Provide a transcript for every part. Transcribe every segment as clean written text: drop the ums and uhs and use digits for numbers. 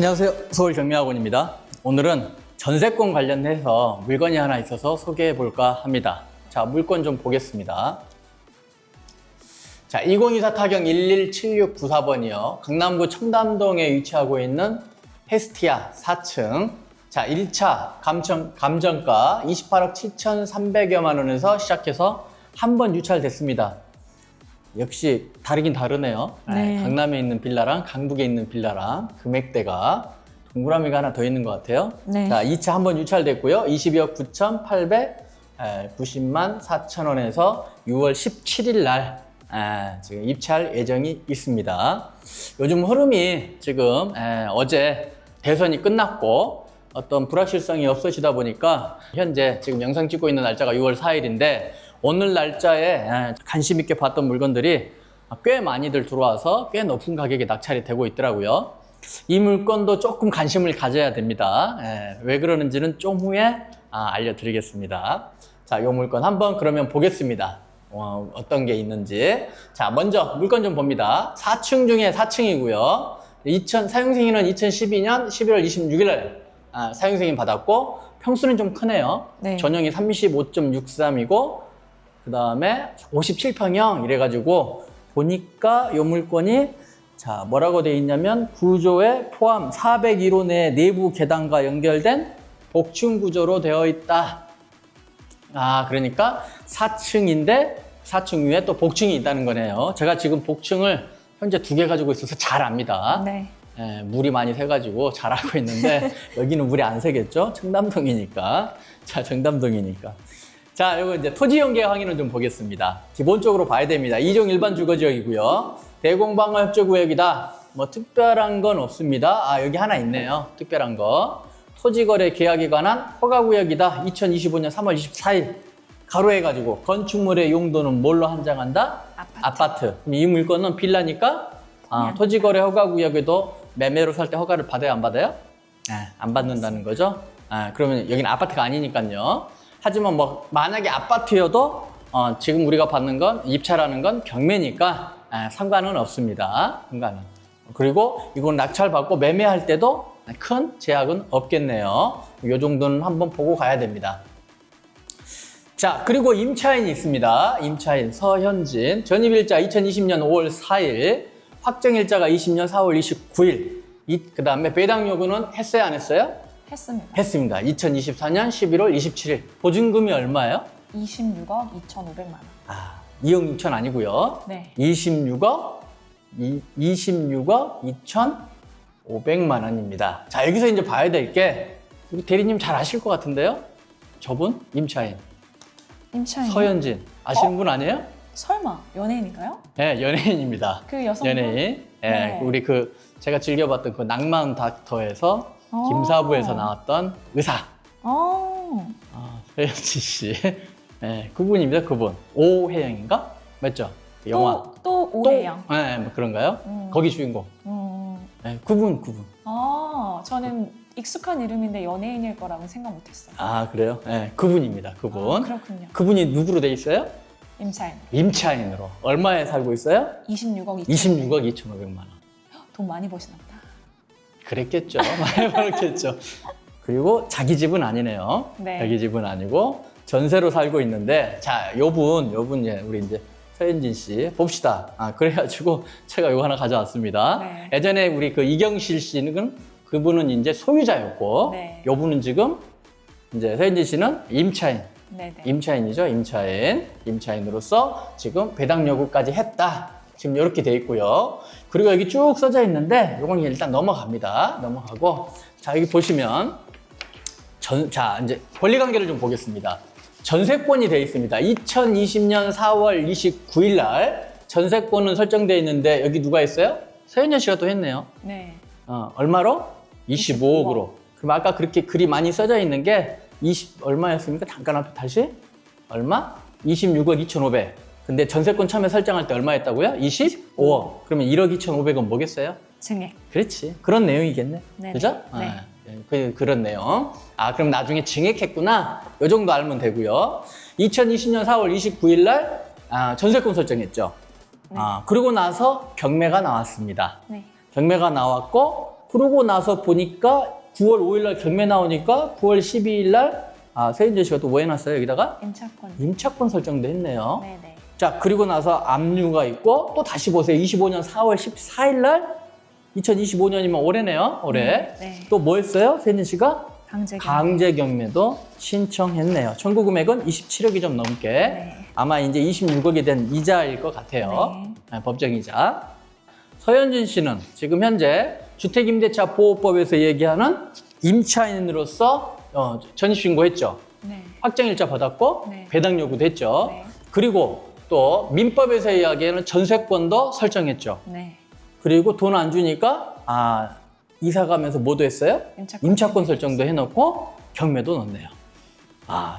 안녕하세요. 서울경매학원입니다. 오늘은 전세권 관련해서 물건이 하나 있어서 소개해 볼까 합니다. 자, 물건 좀 보겠습니다. 자, 2024 타경 117694번이요. 강남구 청담동에 위치하고 있는 헤스티아 4층. 자, 1차 감정가 28억 7,300여만 원에서 시작해서 한 번 유찰됐습니다. 역시 다르긴 다르네요. 네. 강남에 있는 빌라랑 강북에 있는 빌라랑 금액대가 동그라미가 하나 더 있는 것 같아요. 네. 자, 2차 한번 유찰됐고요. 22억 9,890만 4천 원에서 6월 17일 날 지금 입찰 예정이 있습니다. 요즘 흐름이 지금 어제 대선이 끝났고 어떤 불확실성이 없어지다 보니까 현재 지금 영상 찍고 있는 날짜가 6월 4일인데 오늘 날짜에 관심 있게 봤던 물건들이 꽤 많이들 들어와서 꽤 높은 가격에 낙찰이 되고 있더라고요. 이 물건도 조금 관심을 가져야 됩니다. 왜 그러는지는 좀 후에 알려드리겠습니다. 자, 이 물건 한번 그러면 보겠습니다. 어떤 게 있는지. 자, 먼저 물건 좀 봅니다. 4층 중에 4층이고요. 사용승인은 2012년 11월 26일 날 사용승인 받았고 평수는 좀 크네요. 네. 전용이 35.63이고 그 다음에 57평형 이래가지고 보니까 이 물건이 자 뭐라고 되어 있냐면 구조에 포함 401호 내 내부 계단과 연결된 복층 구조로 되어 있다. 그러니까 4층인데 4층 위에 또 복층이 있다는 거네요. 제가 지금 복층을 현재 2개 가지고 있어서 잘 압니다. 네. 물이 많이 새가지고 잘 알고 있는데 여기는 물이 안 새겠죠? 청담동이니까. 자, 청담동이니까. 자, 이거 이제 토지 연계 확인을 좀 보겠습니다. 기본적으로 봐야 됩니다. 2종 일반 주거지역이고요. 대공방어 협조구역이다. 뭐 특별한 건 없습니다. 여기 하나 있네요. 특별한 거. 토지거래 계약에 관한 허가구역이다. 2025년 3월 24일 가로해가지고 건축물의 용도는 뭘로 한정한다? 아파트. 그럼 이 물건은 빌라니까 토지거래 허가구역에도 매매로 살 때 허가를 받아요, 안 받아요? 안 받는다는 거죠. 그러면 여기는 아파트가 아니니까요. 하지만 뭐 만약에 아파트여도 지금 우리가 받는 건 입찰하는 건 경매니까 상관은 없습니다. 상관은. 그리고 이건 낙찰 받고 매매할 때도 큰 제약은 없겠네요. 이 정도는 한번 보고 가야 됩니다. 자, 그리고 임차인이 있습니다. 임차인 서현진. 전입일자 2020년 5월 4일, 확정일자가 20년 4월 29일. 그 다음에 배당 요구는 했어요, 안 했어요? 했습니다. 했습니다. 2024년 11월 27일. 보증금이 얼마예요? 26억 2,500만 원. 2억 6천 아니고요. 네. 26억 2,500만 원입니다. 자, 여기서 이제 봐야 될 게 우리 대리님 잘 아실 것 같은데요? 저분 임차인 임차인. 서현진 아시는 분 아니에요? 설마 연예인인가요? 네, 연예인입니다. 그 여성분? 연예인. 네. 우리 제가 즐겨봤던 그 낭만 닥터에서 김사부에서 나왔던 의사. 서현진 씨. 네, 그분입니다, 그분. 오혜영인가? 맞죠? 그 영화. 또 오해영. 네, 뭐 그런가요? 거기 주인공. 네, 그분. 저는 익숙한 이름인데 연예인일 거라고 생각 못했어요. 그래요? 네, 그분입니다, 그분. 그렇군요. 그분이 누구로 돼 있어요? 임차인. 임차인으로. 얼마에 살고 있어요? 26억 2,500만 26억 2,500만 원. 돈 많이 버시나 보다. 그랬겠죠. 많이 벌었겠죠. 그리고 자기 집은 아니네요. 네. 자기 집은 아니고 전세로 살고 있는데, 자, 요분 우리 이제 서현진 씨 봅시다. 그래가지고 제가 요거 하나 가져왔습니다. 네. 예전에 우리 그 이경실 씨는 그분은 이제 소유자였고, 네. 요분은 지금 이제 서현진 씨는 임차인. 네네. 임차인이죠, 임차인으로서 지금 배당 요구까지 했다. 지금 이렇게 돼 있고요. 그리고 여기 쭉 써져 있는데 요건 일단 넘어갑니다. 넘어가고, 자, 여기 보시면 자, 이제 권리관계를 좀 보겠습니다. 전세권이 돼 있습니다. 2020년 4월 29일 날 전세권은 설정되어 있는데 여기 누가 있어요? 서현진 씨가 또 했네요. 네. 얼마로? 25억으로. 그럼 아까 그렇게 글이 많이 써져 있는 게 얼마였습니까? 잠깐 앞에 다시. 얼마? 26억 2,500. 근데 전세권 처음에 설정할 때 얼마였다고요? 25억. 그러면 1억 2,500은 뭐겠어요? 증액. 그렇지. 그런 내용이겠네. 네네. 그죠? 네. 그런 내용. 그럼 나중에 증액했구나. 요 정도 알면 되고요. 2020년 4월 29일 날 전세권 설정했죠. 네. 그러고 나서 경매가 나왔습니다. 네. 경매가 나왔고 그러고 나서 보니까 9월 5일 날 경매 나오니까 9월 12일 날 서현진 씨가 또 뭐 해놨어요? 여기다가 임차권. 임차권 설정도 했네요. 네네. 자, 그리고 나서 압류가 있고 또 다시 보세요. 25년 4월 14일 날 2025년이면 올해네요. 올해. 네. 또 뭐 했어요? 서현진 씨가? 강제. 강제 경매도 신청했네요. 청구 금액은 27억이 좀 넘게. 네. 아마 이제 26억에 대한 이자일 것 같아요. 네, 법정이자. 서현진 씨는 지금 현재 주택임대차 보호법에서 얘기하는 임차인으로서 전입신고했죠. 네. 확정일자 받았고 네. 배당 요구도 했죠. 네. 그리고 또 민법에서 이야기하는 전세권도 설정했죠. 네. 그리고 돈 안 주니까 이사 가면서 뭐도 했어요? 임차권 설정도 해놓고 경매도 넣네요.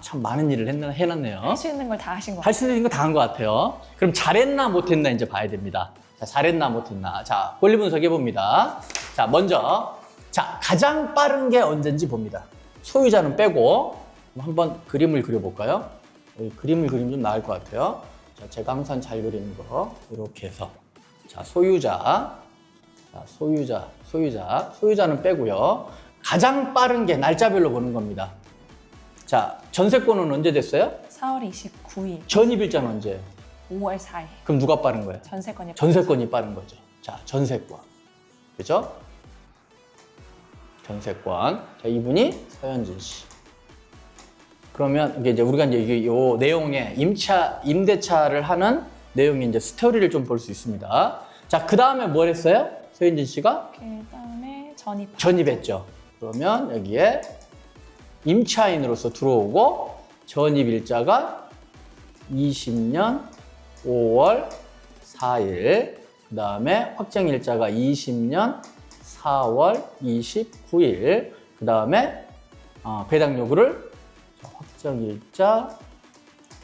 참 많은 일을 해놨네요. 할 수 있는 걸 다 하신 것 할 같아요. 수 있는 거 다 한 것 같아요. 그럼 잘했나 못했나 이제 봐야 됩니다. 자, 잘했나 못했나. 자, 권리 분석해 봅니다. 자, 먼저 가장 빠른 게 언제인지 봅니다. 소유자는 빼고 한번 그림을 그려볼까요? 그림을 그리면 좀 나을 것 같아요. 자, 제가 항상 잘 그리는 거 이렇게 해서 자, 소유자는 빼고요. 가장 빠른 게 날짜별로 보는 겁니다. 자, 전세권은 언제 됐어요? 4월 29일, 전입일자는 언제? 5월 4일. 그럼 누가 빠른 거예요? 전세권이. 전세권이 빠른 거죠. 자, 전세권. 그죠? 전세권. 자, 이분이 서현진 씨. 그러면 이게 이제 우리가 이제 요 내용에 임대차를 하는 내용이 이제 스토리를 좀 볼 수 있습니다. 자, 그 다음에 뭘 했어요? 서현진 씨가? 그다음에 전입. 전입했죠. 그러면 여기에 임차인으로서 들어오고 전입일자가 20년 5월 4일, 그 다음에 확정일자가 20년 4월 29일, 그 다음에 배당 요구를 확정일자,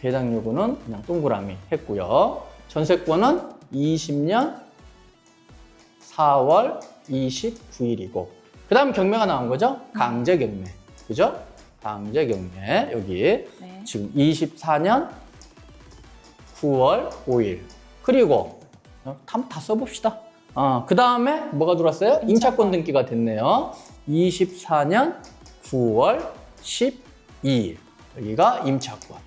배당 요구는 그냥 동그라미 했고요. 전세권은 20년 4월 29일이고, 그 다음 경매가 나온 거죠? 강제 경매. 그죠? 강제 경매. 여기 네. 지금 24년 9월 5일. 그리고 다 써봅시다. 그 다음에 뭐가 들어왔어요? 임차권 등기가 됐네요. 24년 9월 12일. 여기가 임차권.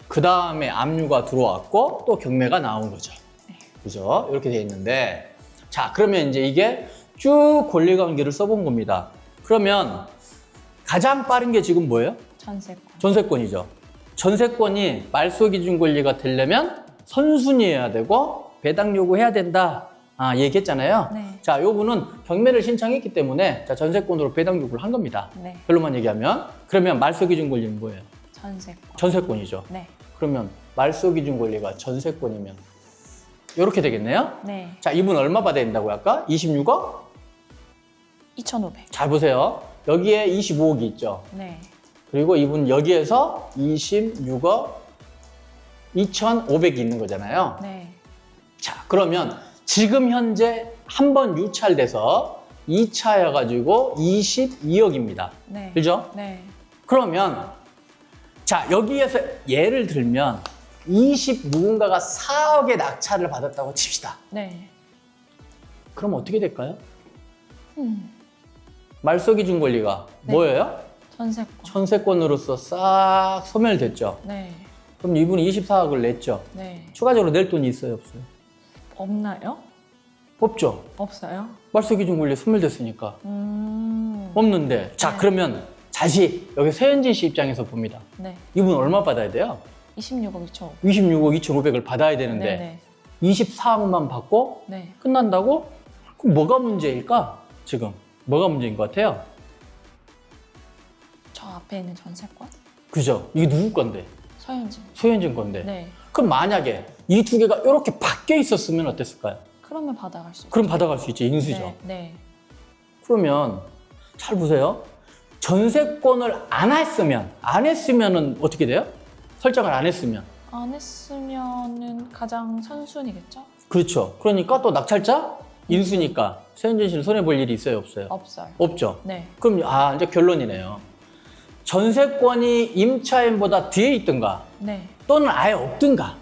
그 다음에 압류가 들어왔고 또 경매가 나온 거죠. 그죠? 이렇게 돼 있는데, 자, 그러면 이제 이게 쭉 권리관계를 써본 겁니다. 그러면 가장 빠른 게 지금 뭐예요? 전세권. 전세권이죠. 전세권이 말소기준 권리가 되려면 선순위해야 되고 배당 요구해야 된다. 얘기했잖아요. 네. 자, 요분은 경매를 신청했기 때문에 전세권으로 배당 요구를 한 겁니다. 네. 별로만 얘기하면. 그러면 말소기준 권리는 뭐예요? 전세권. 전세권이죠. 네. 그러면 말소기준 권리가 전세권이면 이렇게 되겠네요. 네. 자, 이분 얼마 받아야 된다고요? 아까 26억? 2,500. 잘 보세요. 여기에 25억이 있죠. 네. 그리고 이분 여기에서 26억 2,500이 있는 거잖아요. 네. 자, 그러면 지금 현재 한 번 유찰돼서 2차여가지고 22억입니다. 네. 그죠? 네. 그러면 자, 여기에서 예를 들면 누군가가 4억의 낙찰을 받았다고 칩시다. 네. 그럼 어떻게 될까요? 음. 말소기준 권리가 네. 뭐예요? 전세권. 전세권으로서 싹 소멸됐죠. 네. 그럼 이분이 24억을 냈죠. 네. 추가적으로 낼 돈이 있어요, 없어요? 없나요? 없죠. 없어요? 말소기준 권리 소멸됐으니까. 음. 없는데. 자, 네. 그러면 다시 여기 서현진 씨 입장에서 봅니다. 네. 이분 얼마 받아야 돼요? 26억 2천. 26억 2,500을 받아야 되는데 네네. 24억만 받고 네. 끝난다고? 그럼 뭐가 문제일까? 지금 뭐가 문제인 것 같아요? 저 앞에 있는 전세권? 그죠? 이게 누구 건데? 서현진. 소현진 건데. 네. 그럼 만약에 이 두 개가 이렇게 바뀌어 있었으면 어땠을까요? 그러면 받아갈 수 있어요. 그럼 받아갈 수 있지, 인수죠. 네. 네. 그러면 잘 보세요. 전세권을 안 했으면은 어떻게 돼요? 설정을 안 했으면. 안 했으면은 가장 선순위겠죠? 그렇죠. 그러니까 또 낙찰자 인수니까 서현진 씨는 손해 볼 일이 있어요, 없어요? 없어요. 없죠. 네. 그럼 이제 결론이네요. 전세권이 임차인보다 뒤에 있든가 네. 또는 아예 없든가.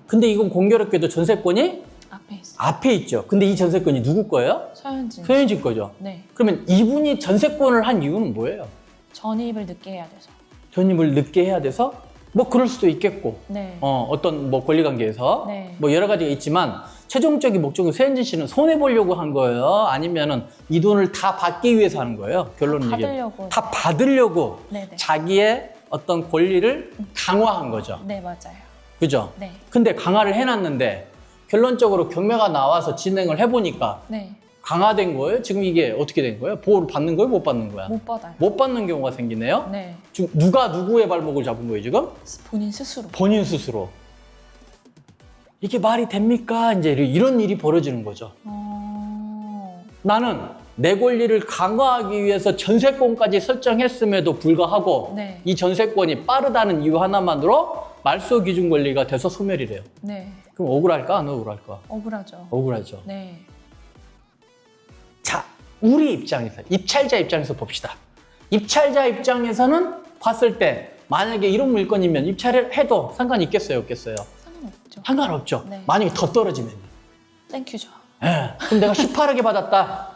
근데 이건 공교롭게도 전세권이 앞에 있어요. 앞에 있죠. 근데 이 전세권이 누구 거예요? 서현진. 서현진 거죠. 네. 그러면 이분이 전세권을 한 이유는 뭐예요? 전입을 늦게 해야 돼서. 전입을 늦게 해야 돼서? 뭐 그럴 수도 있겠고 네. 어떤 뭐 권리관계에서 네. 뭐 여러 가지가 있지만 최종적인 목적은 서현진 씨는 손해 보려고 한 거예요? 아니면은 이 돈을 다 받기 위해서 하는 거예요? 결론은 이게 받으려고. 다 받으려고 네네. 자기의 어떤 권리를 강화한 거죠. 네, 맞아요. 그죠? 네. 근데 강화를 해놨는데 결론적으로 경매가 나와서 진행을 해보니까 네. 강화된 거예요? 지금 이게 어떻게 된 거예요? 보호를 받는 거예요? 못 받는 거야? 못 받아요. 못 받는 경우가 생기네요? 네. 지금 누가 누구의 발목을 잡은 거예요, 지금? 본인 스스로. 본인 스스로. 이게 말이 됩니까? 이제 이런 일이 벌어지는 거죠. 나는 내 권리를 강화하기 위해서 전세권까지 설정했음에도 불구하고 네. 이 전세권이 빠르다는 이유 하나만으로 말소 기준 권리가 돼서 소멸이래요. 네. 그럼 억울할까? 안 억울할까? 억울하죠. 억울하죠. 네. 자, 우리 입장에서, 입찰자 입장에서 봅시다. 입찰자 입장에서는 봤을 때 만약에 이런 물건이면 입찰을 해도 상관이 있겠어요? 없겠어요? 상관없죠. 상관없죠. 네. 만약에 더 떨어지면. 땡큐죠. 예. 그럼 내가 18억에 받았다.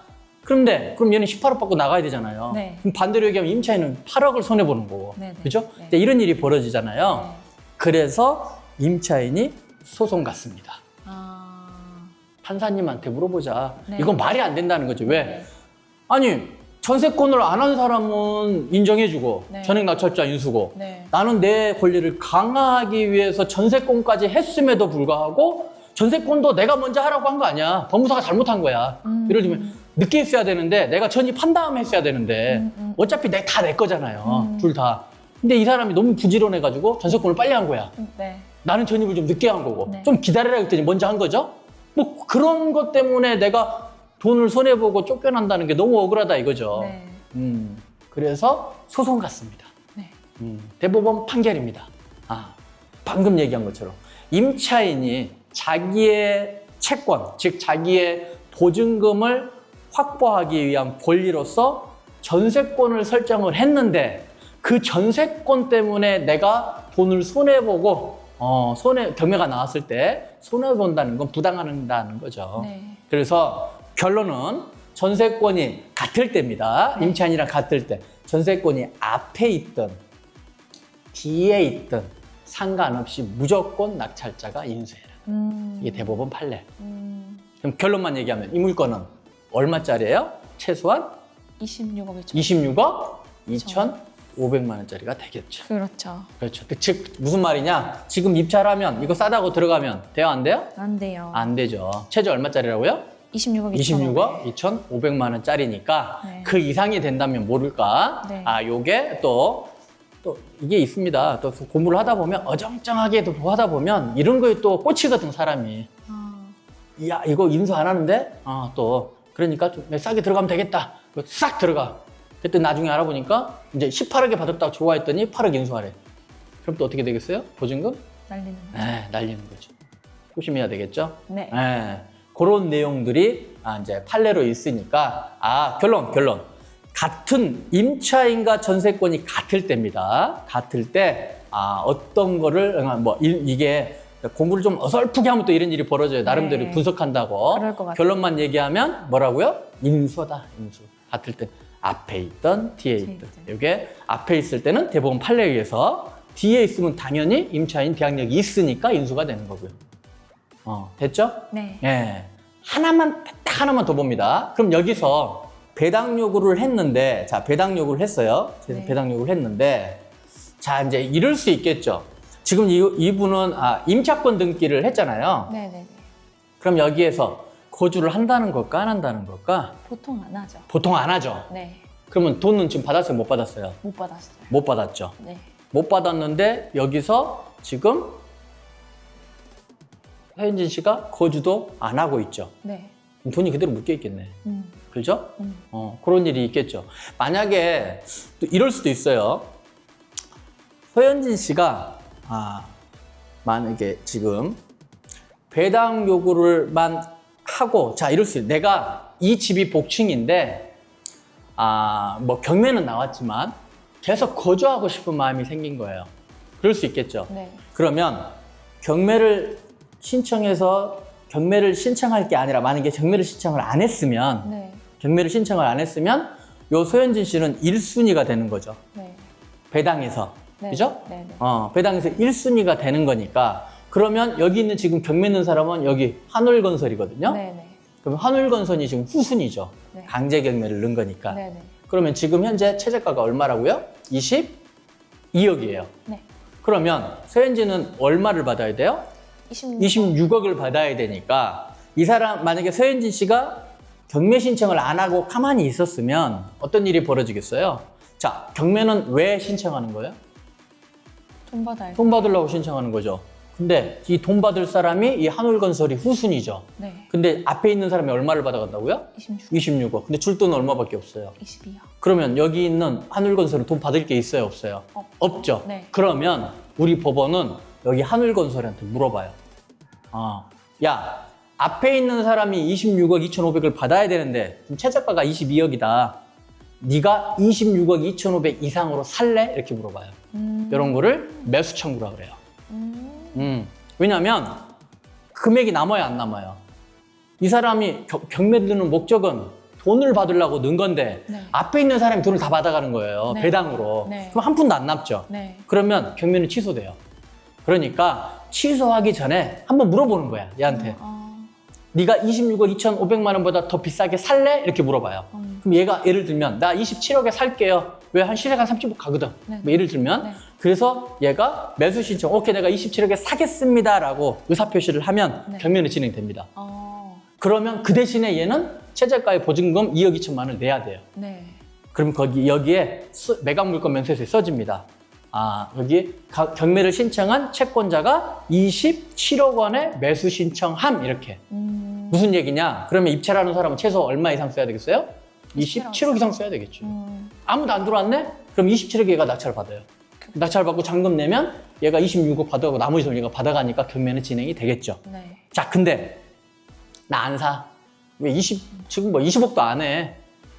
그럼 얘는 18억 받고 나가야 되잖아요. 네. 그럼 반대로 얘기하면 임차인은 8억을 손해보는 거고. 네, 네. 그죠? 네. 이제 이런 일이 벌어지잖아요. 네. 그래서 임차인이 소송 갔습니다. 아. 판사님한테 물어보자. 네. 이건 말이 안 된다는 거죠. 왜? 네. 아니, 전세권을 안 한 사람은 인정해주고 네. 전액 낙찰자 인수고 네. 나는 내 권리를 강화하기 위해서 전세권까지 했음에도 불구하고 전세권도 내가 먼저 하라고 한 거 아니야. 법무사가 잘못한 거야. 예를 들면 늦게 했어야 되는데 내가 전입한 다음에 했어야 되는데 어차피 다 내 거잖아요. 둘 다. 근데 이 사람이 너무 부지런해가지고 전세권을 빨리 한 거야. 네. 나는 전입을 좀 늦게 한 거고 네. 좀 기다리라 했더니 먼저 한 거죠. 뭐 그런 것 때문에 내가 돈을 손해보고 쫓겨난다는 게 너무 억울하다 이거죠. 네. 그래서 소송 갔습니다. 네. 대법원 판결입니다. 방금 얘기한 것처럼 임차인이 자기의 채권, 즉 자기의 보증금을 확보하기 위한 권리로서 전세권을 설정을 했는데 그 전세권 때문에 내가 돈을 손해보고 경매가 나왔을 때 손해본다는 건 부당한다는 거죠. 네. 그래서 결론은 전세권이 같을 때입니다. 네. 임차인이랑 같을 때. 전세권이 앞에 있든 뒤에 있든 상관없이 무조건 낙찰자가 인수해라. 이게 대법원 판례. 그럼 결론만 얘기하면 이 물건은 얼마짜리예요? 최소한 26억 2천. 26억 2,500만 원짜리가 되겠죠. 그렇죠. 그렇죠. 즉 무슨 말이냐? 지금 입찰하면 이거 싸다고 들어가면 돼요? 안 돼요? 안 돼요. 안 되죠. 최저 얼마짜리라고요? 26억 2천. 26억 2,500만 원짜리니까 네. 그 이상이 된다면 모를까? 네. 요게 또 이게 있습니다. 또 공부를 하다 보면 어정쩡하게도 하다 보면 이런 거에 또 꽂히거든 사람이. 야 이거 인수 안 하는데? 또 그러니까 좀 싸게 들어가면 되겠다. 싹 들어가. 그때 나중에 알아보니까 이제 18억에 받았다고 좋아했더니 8억 인수하래. 그럼 또 어떻게 되겠어요? 보증금? 날리는 거죠. 날리는 거죠. 조심해야 되겠죠? 네. 그런 내용들이 이제 판례로 있으니까 결론 같은 임차인과 전세권이 같을 때입니다. 같을 때 어떤 거를 이게 공부를 좀 어설프게 하면 또 이런 일이 벌어져요. 나름대로 네. 분석한다고. 그럴 것 같아요. 결론만 얘기하면 뭐라고요? 인수다. 인수. 같을 때 앞에 있던 뒤에 있던. 이게 앞에 있을 때는 대법원 판례에 의해서 뒤에 있으면 당연히 임차인 대항력이 있으니까 인수가 되는 거고요. 됐죠? 네. 예. 딱 하나만 더 봅니다. 그럼 여기서 배당 요구를 했는데, 배당 요구를 했어요. 그래서 네. 배당 요구를 했는데, 이제 이럴 수 있겠죠. 지금 이분은 임차권 등기를 했잖아요. 네네네. 그럼 여기에서 거주를 한다는 걸까, 안 한다는 걸까? 보통 안 하죠. 보통 안 하죠. 네. 그러면 돈은 지금 받았어요, 못 받았어요? 못 받았어요. 못 받았죠. 네. 못 받았는데 여기서 지금 서현진 씨가 거주도 안 하고 있죠. 네. 그럼 돈이 그대로 묶여 있겠네. 그죠? 음. 그런 일이 있겠죠. 만약에 또 이럴 수도 있어요. 서현진 씨가 만약에 지금 배당 요구를만 하고 이럴 수 있어요. 내가 이 집이 복층인데 뭐 경매는 나왔지만 계속 거주하고 싶은 마음이 생긴 거예요. 그럴 수 있겠죠. 네. 그러면 경매를 신청해서 경매를 신청할 게 아니라 만약에 경매를 신청을 안 했으면 네. 경매를 신청을 안 했으면 요 소현진 씨는 1순위가 되는 거죠. 네. 배당에서. 네. 그죠? 네. 네. 배당에서 1순위가 되는 거니까 그러면 여기 있는 지금 경매 있는 사람은 여기 한울건설이거든요. 네. 네. 그럼 한울건설이 지금 후순위죠. 네. 강제 경매를 넣은 거니까. 네. 네. 그러면 지금 현재 최저가가 얼마라고요? 22억이에요. 네. 그러면 서현진은 얼마를 받아야 돼요? 26억을 받아야 되니까 이 사람 만약에 서현진 씨가 경매 신청을 안 하고 가만히 있었으면 어떤 일이 벌어지겠어요? 자, 경매는 왜 신청하는 거예요? 돈 받아야 돼. 돈 받으려고 신청하는 거죠. 근데 이 돈 받을 사람이 이 한울건설이 후순위죠. 네. 근데 앞에 있는 사람이 얼마를 받아간다고요? 26. 26억. 근데 줄 돈은 얼마밖에 없어요. 22요. 그러면 여기 있는 한울건설은 돈 받을 게 있어요, 없어요? 없죠. 네. 그러면 우리 법원은 여기 한울건설한테 물어봐요. 야, 앞에 있는 사람이 26억 2,500을 받아야 되는데 지금 최저가가 22억이다. 네가 26억 2,500 이상으로 살래? 이렇게 물어봐요. 이런 거를 매수 청구라 그래요. 왜냐하면 금액이 남아야 안 남아요. 이 사람이 경매를 넣는 목적은 돈을 받으려고 넣은 건데 네. 앞에 있는 사람이 돈을 다 받아가는 거예요. 네. 배당으로. 네. 그럼 한 푼도 안 남죠. 네. 그러면 경매는 취소돼요. 그러니까 취소하기 전에 한번 물어보는 거야, 얘한테. 네가 26억 2,500만 원보다 더 비싸게 살래? 이렇게 물어봐요. 그럼 얘가 예를 들면 나 27억에 살게요. 왜? 한 시세가 30억 가거든. 네. 뭐 예를 들면 네. 그래서 얘가 매수 신청 오케이 내가 27억에 사겠습니다 라고 의사표시를 하면 네. 경매는 진행됩니다. 그러면 그 대신에 얘는 최저가의 보증금 2억 2천만 원을 내야 돼요. 네. 그럼 여기에 매각물건 명세서에 써집니다. 여기 경매를 신청한 채권자가 27억 원의 매수 신청함 이렇게. 무슨 얘기냐? 그러면 입찰하는 사람은 최소 얼마 이상 써야 되겠어요? 27억 이상 써야 되겠죠. 아무도 안 들어왔네? 그럼 27억 얘가 낙찰 받아요. 낙찰 받고 잔금 내면 얘가 26억 받아가고 나머지 돈 얘가 받아가니까 경매는 진행이 되겠죠. 네. 자, 근데 나 안 사. 왜 지금 뭐 20억도 안 해.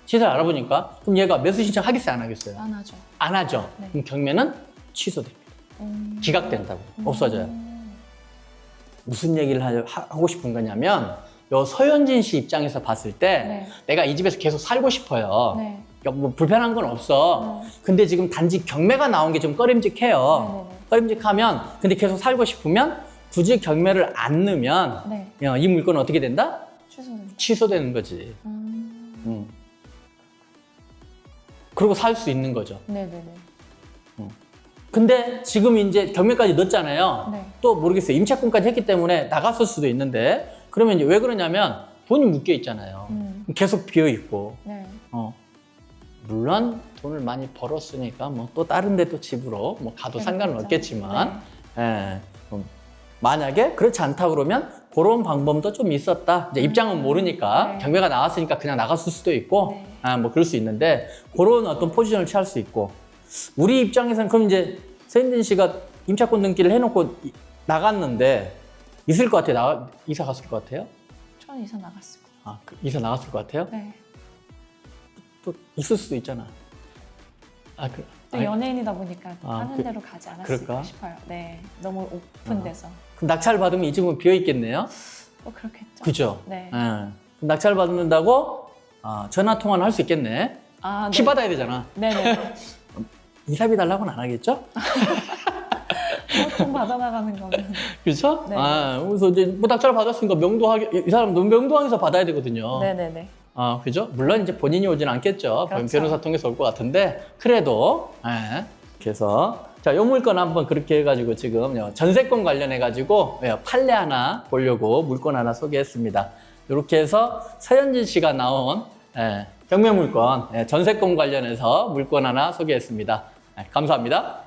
시세를 알아보니까 그럼 얘가 매수 신청 하겠어요, 안 하겠어요? 안 하죠. 안 하죠. 네. 그럼 경매는 취소됩니다. 기각된다고. 없어져요. 무슨 얘기를 하고 싶은 거냐면 요 서현진 씨 입장에서 봤을 때 네. 내가 이 집에서 계속 살고 싶어요. 네. 뭐 불편한 건 없어. 근데 지금 단지 경매가 나온 게 좀 꺼림직해요. 네. 꺼림직하면 근데 계속 살고 싶으면 굳이 경매를 안 넣으면 네. 이 물건은 어떻게 된다? 취소됩니다. 취소되는 거지. 그리고 살 수 있는 거죠. 네네네. 근데 지금 이제 경매까지 넣었잖아요. 네. 또 모르겠어요. 임차권까지 했기 때문에 나갔을 수도 있는데 그러면 이제 왜 그러냐면 돈이 묶여 있잖아요. 계속 비어 있고. 네. 물론 돈을 많이 벌었으니까 뭐 또 다른 데 또 집으로 뭐 가도 상관은 없겠지만 만약에 그렇지 않다 그러면 그런 방법도 좀 있었다. 이제 입장은 모르니까 네. 경매가 나왔으니까 그냥 나갔을 수도 있고 뭐 그럴 수 있는데 그런 어떤 포지션을 취할 수 있고 우리 입장에서는 그럼 이제 서현진 씨가 임차권 등기를 해놓고 나갔는데 있을 것 같아요? 이사 갔을 것 같아요? 저는 이사 나갔을 거예요. 이사 나갔을 것 같아요? 네. 또 있을 수도 있잖아. 또 연예인이다 보니까 하는 그- 대로 가지 않았을까 그럴까? 싶어요. 네. 너무 오픈돼서. 그럼 낙찰 받으면 이 집은 비어 있겠네요? 또 그렇겠죠. 그죠? 네. 그럼 낙찰 받는다고 전화 통화는 할 수 있겠네. 아, 키 받아야 되잖아. 네네. 이사비 달라고는 안 하겠죠? 돈 받아 나가는 거는. 그렇죠? 네. 그래서 이제 뭐 낙찰 받았으니까 명도하게 이 사람 명도항에서 받아야 되거든요. 네네네. 그죠? 물론 이제 본인이 오진 않겠죠. 그렇죠. 변호사 통해서 올 것 같은데 그래도 그래서 자, 요 물건 한번 그렇게 해가지고 지금 전세권 관련해가지고 판례 하나 보려고 물건 하나 소개했습니다. 이렇게 해서 서현진 씨가 나온 경매 물건 전세권 관련해서 물건 하나 소개했습니다. 감사합니다.